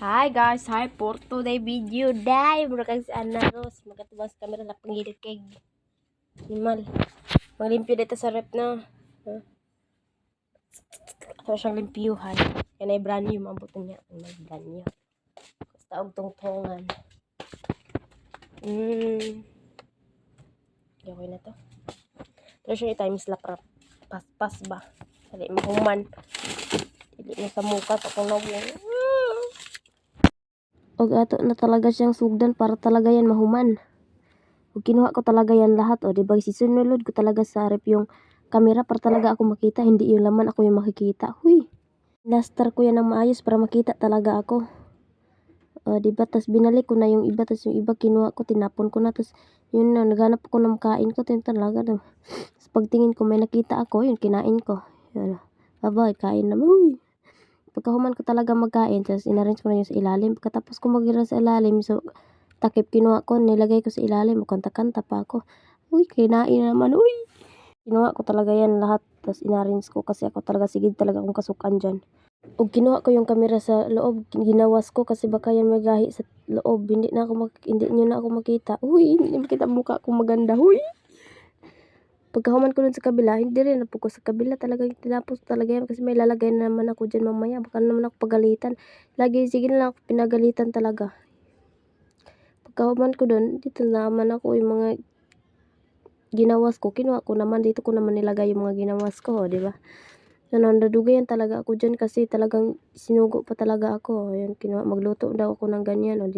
Hi guys, hi for today video day. Murag sa anaros, magatubas camera na panggilid kay Nimal. Maglimpyo dito sa rep na. Ito siyang limpyuhan. Yan ay brand new, mabuto niya. May brand new. Basta og tungtungan. Okay na to. Ito siya i-time slap rap. Pas ba? Dali mahuman. Dili mo sa muka to kung nawong. Og ato na talaga siyang sugdan para talaga yan mahuman. Og kinuha ko talaga yan lahat. O diba sisunulod ko talaga sa rep yung camera para talaga ako makita. Hindi yung laman ako yung makikita. Huy! Laster ko yan ng maayos para makita talaga ako. O diba? Tas binalik ko na yung iba. Tas yung iba kinuha ko. Tinapon ko na. Tas yun na. Naghanap ko ng kain ko. Yun talaga. Tas pagtingin ko may nakita ako. Yun kinain ko. Yun. Aba, kain na. Uy! Pagkahuman ko talaga magkain, tapos inarrange ko na yung sa ilalim. Pagkatapos ko magira sa ilalim, so takip kinuha ko, nilagay ko sa ilalim, kanta-kanta pa ako. Uy, kinain na naman, uy! Kinuha ko talaga yan lahat, tapos inarrange ko kasi ako talaga, sigid talaga akong kasukan dyan. Ug kinuha ko yung camera sa loob, ginawas ko kasi baka yan may gahi sa loob. Hindi nyo na ako makita. Uy, hindi makita mukha kong maganda, huy! Pagkahuman ko dun sa kabila, hindi rin na po ko sa kabila talaga tinapos talaga yan kasi may lalagay na naman ako dyan mamaya. Baka naman ako pagalitan. Lagi, sige na lang ako pinagalitan talaga. Pagkahuman ko dun, dito naman ako yung mga ginawas ko. Kinuha ko naman, dito ko naman nilagay yung mga ginawas ko, di ba? Nandudugayan talaga ako dyan kasi talagang sinugo pa talaga ako. Ayan, magluto daw ako ng ganyan. O,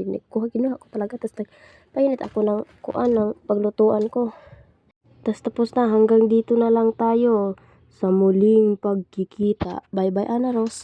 kinuha ko talaga. Tapos nagpainit ako ng paglutuan ko. Tapos na, hanggang dito na lang tayo sa muling pagkikita. Bye-bye, Ana Rose.